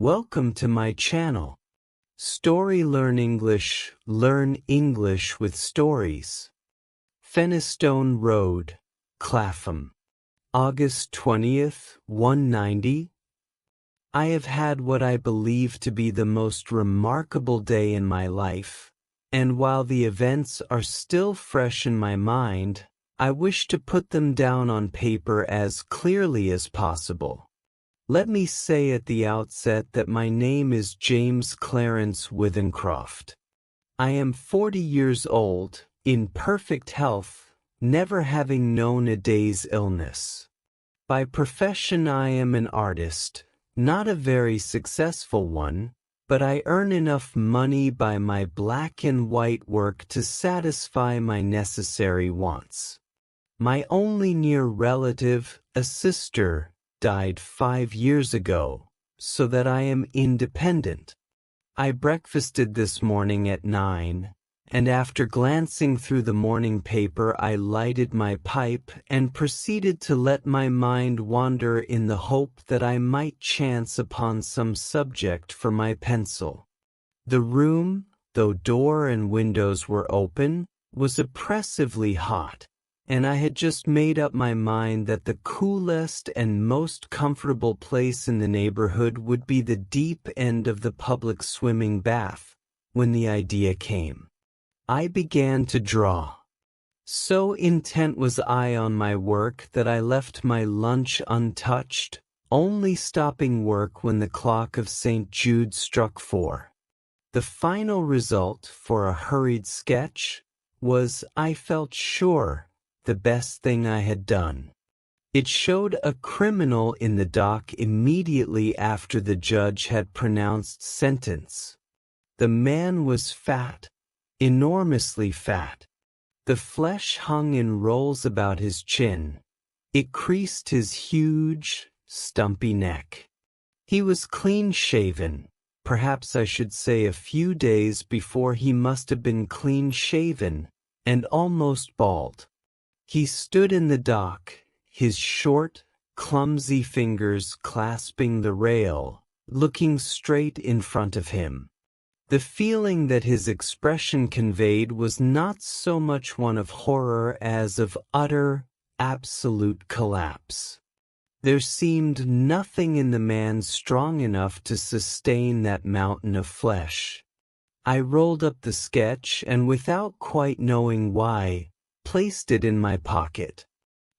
Welcome to my channel. Story Learn English with stories. Fenistone Road, Clapham. August 20th, 190. I have had what I believe to be the most remarkable day in my life, and while the events are still fresh in my mind, I wish to put them down on paper as clearly as possible. Let me say at the outset that my name is James Clarence Withencroft. I am 40 years old, in perfect health, never having known a day's illness. By profession I am an artist, not a very successful one, but I earn enough money by my black and white work to satisfy my necessary wants. My only near relative, a sister, died 5 years ago, so that I am independent. I breakfasted this morning at 9, and after glancing through the morning paper I lighted my pipe and proceeded to let my mind wander in the hope that I might chance upon some subject for my pencil. The room, though door and windows were open, was oppressively hot, and I had just made up my mind that the coolest and most comfortable place in the neighborhood would be the deep end of the public swimming bath, when the idea came. I began to draw. So intent was I on my work that I left my lunch untouched, only stopping work when the clock of St. Jude struck 4. The final result, for a hurried sketch, was, I felt sure, the best thing I had done. It showed a criminal in the dock immediately after the judge had pronounced sentence. The man was fat, enormously fat. The flesh hung in rolls about his chin. It creased his huge, stumpy neck. He was clean-shaven. Perhaps I should say a few days before he must have been clean-shaven, and almost bald. He stood in the dock, his short, clumsy fingers clasping the rail, looking straight in front of him. The feeling that his expression conveyed was not so much one of horror as of utter, absolute collapse. There seemed nothing in the man strong enough to sustain that mountain of flesh. I rolled up the sketch and, without quite knowing why, placed it in my pocket.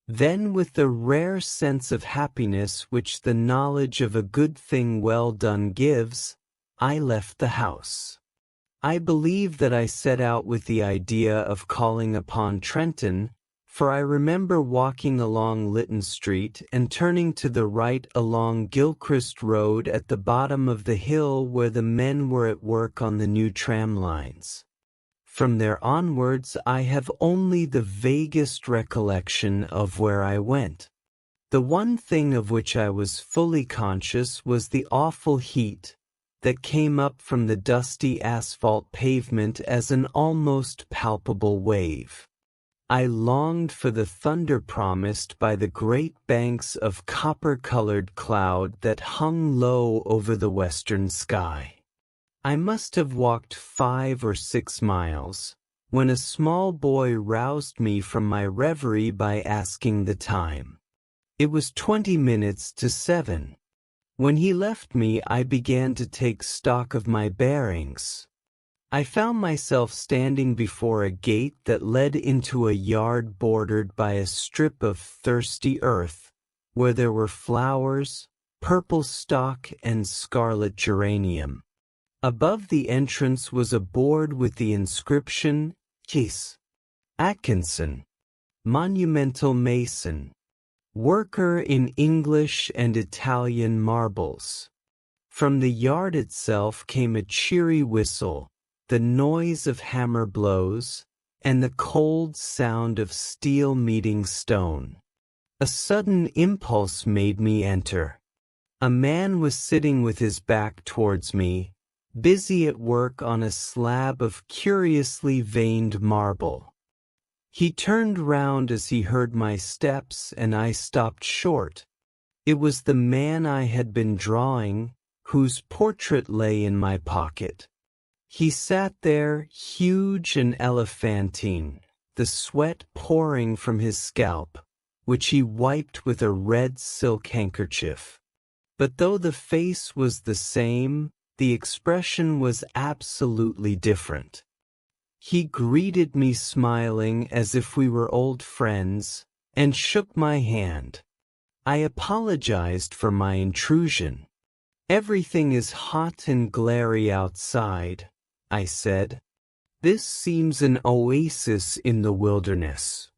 Then, with the rare sense of happiness which the knowledge of a good thing well done gives, I left the house. I believe that I set out with the idea of calling upon Trenton, for I remember walking along Lytton Street and turning to the right along Gilchrist Road at the bottom of the hill where the men were at work on the new tram lines. From there onwards I have only the vaguest recollection of where I went. The one thing of which I was fully conscious was the awful heat that came up from the dusty asphalt pavement as an almost palpable wave. I longed for the thunder promised by the great banks of copper-colored cloud that hung low over the western sky. I must have walked 5 or 6 miles, when a small boy roused me from my reverie by asking the time. It was 20 minutes to 7. When he left me, I began to take stock of my bearings. I found myself standing before a gate that led into a yard bordered by a strip of thirsty earth, where there were flowers, purple stock and scarlet geranium. Above the entrance was a board with the inscription, Kees Atkinson, Monumental Mason, Worker in English and Italian Marbles. From the yard itself came a cheery whistle, the noise of hammer blows, and the cold sound of steel meeting stone. A sudden impulse made me enter. A man was sitting with his back towards me, busy at work on a slab of curiously veined marble. He turned round as he heard my steps, and I stopped short. It was the man I had been drawing, whose portrait lay in my pocket. He sat there, huge and elephantine, the sweat pouring from his scalp, which he wiped with a red silk handkerchief. But though the face was the same, the expression was absolutely different. He greeted me smiling as if we were old friends, and shook my hand. I apologized for my intrusion. "Everything is hot and glary outside," I said. "This seems an oasis in the wilderness."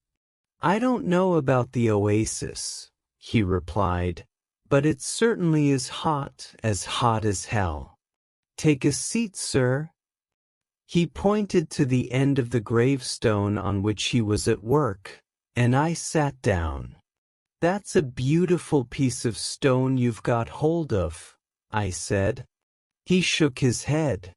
"I don't know about the oasis," he replied, "but it certainly is hot as hell. Take a seat, sir." He pointed to the end of the gravestone on which he was at work, and I sat down. "That's a beautiful piece of stone you've got hold of," I said. He shook his head.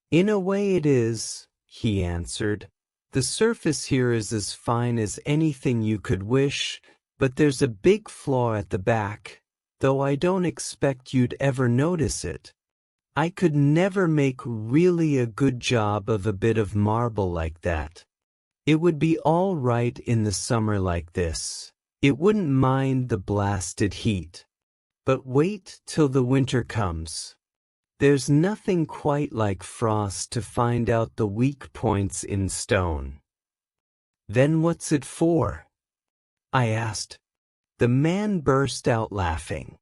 "In a way it is," he answered. "The surface here is as fine as anything you could wish, but there's a big flaw at the back, though I don't expect you'd ever notice it. I could never make really a good job of a bit of marble like that. It would be all right in the summer like this. It wouldn't mind the blasted heat. But wait till the winter comes. There's nothing quite like frost to find out the weak points in stone." "Then what's it for?" I asked. The man burst out laughing.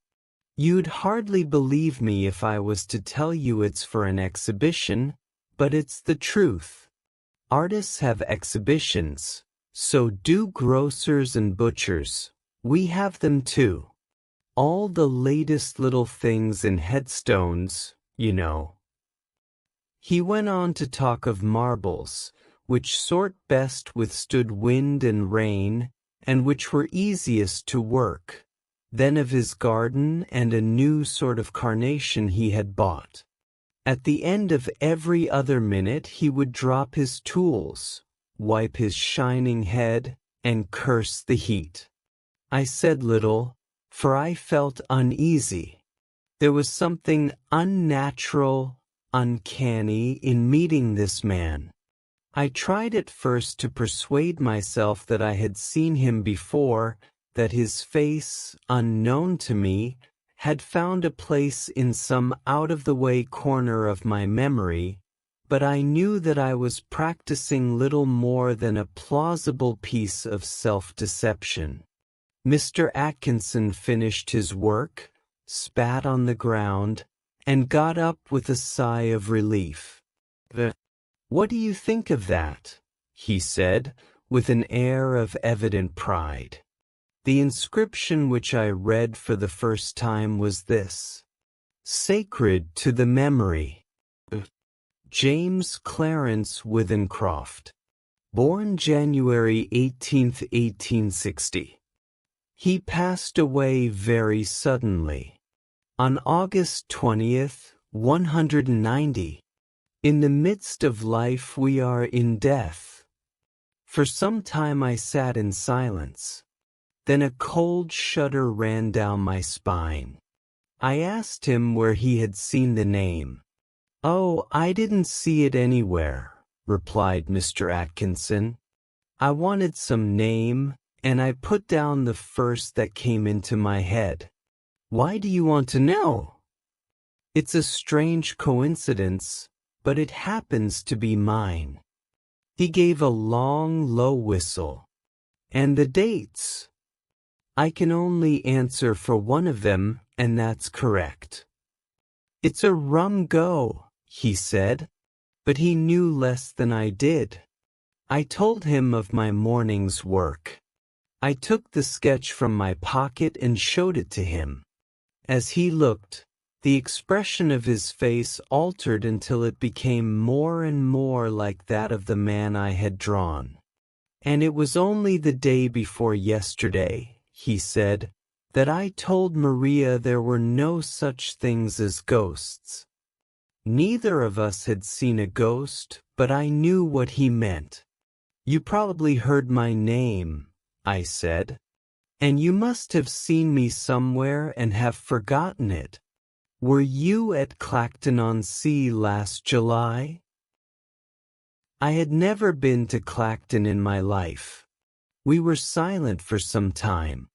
"You'd hardly believe me if I was to tell you it's for an exhibition, but it's the truth. Artists have exhibitions, so do grocers and butchers. We have them too. All the latest little things in headstones, you know." He went on to talk of marbles, which sort best withstood wind and rain, and which were easiest to work. Then of his garden and a new sort of carnation he had bought. At the end of every other minute he would drop his tools, wipe his shining head, and curse the heat. I said little, for I felt uneasy. There was something unnatural, uncanny in meeting this man. I tried at first to persuade myself that I had seen him before, that his face, unknown to me, had found a place in some out-of-the-way corner of my memory, but I knew that I was practicing little more than a plausible piece of self-deception. Mr. Atkinson finished his work, spat on the ground, and got up with a sigh of relief. "What do you think of that?" he said, with an air of evident pride. The inscription which I read for the first time was this: "Sacred to the memory of James Clarence Withencroft, born January 18, 1860. He passed away very suddenly, on August 20th, 190. In the midst of life we are in death." For some time I sat in silence. Then a cold shudder ran down my spine. I asked him where he had seen the name. "Oh, I didn't see it anywhere," replied Mr. Atkinson. "I wanted some name, and I put down the first that came into my head." "Why do you want to know?" "It's a strange coincidence, but it happens to be mine." He gave a long, low whistle. "And the dates?" "I can only answer for one of them, and that's correct." "It's a rum go," he said, but he knew less than I did. I told him of my morning's work. I took the sketch from my pocket and showed it to him. As he looked, the expression of his face altered until it became more and more like that of the man I had drawn. "And it was only the day before yesterday," he said, "that I told Maria there were no such things as ghosts." Neither of us had seen a ghost, but I knew what he meant. "You probably heard my name," I said, "and you must have seen me somewhere and have forgotten it. Were you at Clacton-on-Sea last July? I had never been to Clacton in my life. We were silent for some time.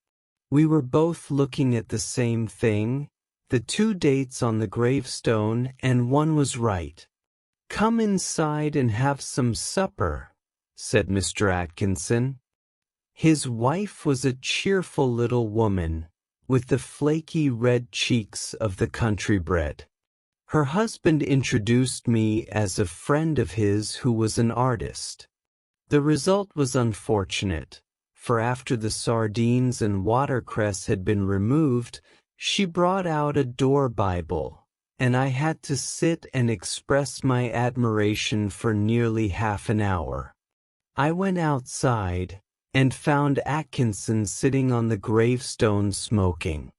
We were both looking at the same thing, the two dates on the gravestone, and one was right. "Come inside and have some supper," said Mr. Atkinson. His wife was a cheerful little woman, with the flaky red cheeks of the country bred. Her husband introduced me as a friend of his who was an artist. The result was unfortunate, for after the sardines and watercress had been removed, she brought out a door Bible, and I had to sit and express my admiration for nearly half an hour. I went outside and found Atkinson sitting on the gravestone smoking.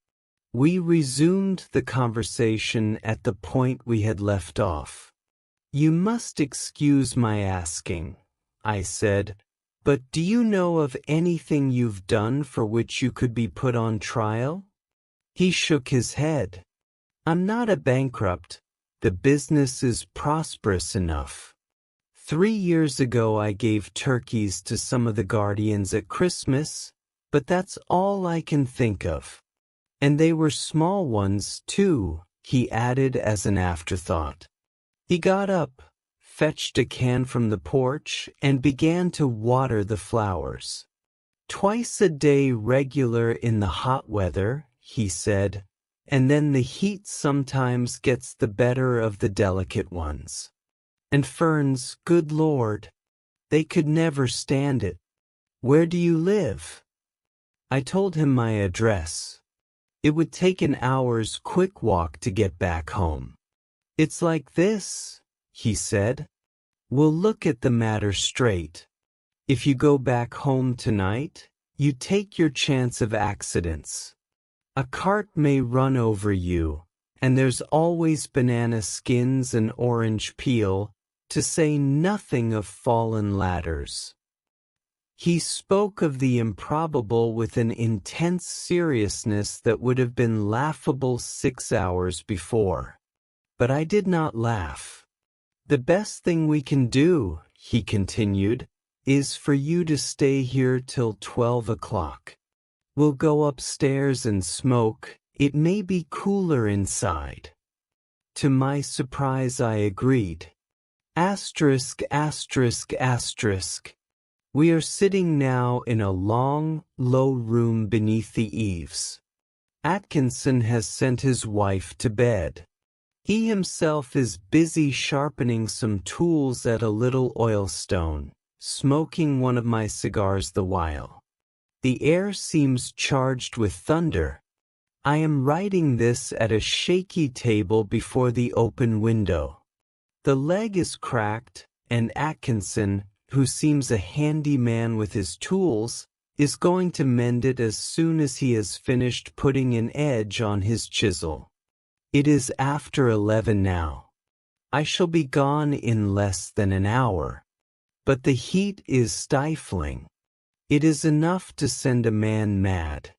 We resumed the conversation at the point we had left off. "You must excuse my asking," I said, "but do you know of anything you've done for which you could be put on trial?" He shook his head. "I'm not a bankrupt. The business is prosperous enough. 3 years ago I gave turkeys to some of the guardians at Christmas, but that's all I can think of. And they were small ones, too," he added as an afterthought. He got up, fetched a can from the porch, and began to water the flowers. "Twice a day regular in the hot weather," he said, "and then the heat sometimes gets the better of the delicate ones. And ferns, good Lord! They could never stand it. Where do you live?" I told him my address. It would take an hour's quick walk to get back home. "It's like this," he said. "We'll look at the matter straight. If you go back home tonight, you take your chance of accidents. A cart may run over you, and there's always banana skins and orange peel, to say nothing of fallen ladders." He spoke of the improbable with an intense seriousness that would have been laughable 6 hours before. But I did not laugh. "The best thing we can do," he continued, "is for you to stay here till 12 o'clock. We'll go upstairs and smoke. It may be cooler inside." To my surprise I agreed. Asterisk, asterisk, asterisk. We are sitting now in a long, low room beneath the eaves. Atkinson has sent his wife to bed. He himself is busy sharpening some tools at a little oilstone, smoking one of my cigars the while. The air seems charged with thunder. I am writing this at a shaky table before the open window. The leg is cracked, and Atkinson, who seems a handy man with his tools, is going to mend it as soon as he has finished putting an edge on his chisel. It is after 11 now. I shall be gone in less than an hour. But the heat is stifling. It is enough to send a man mad.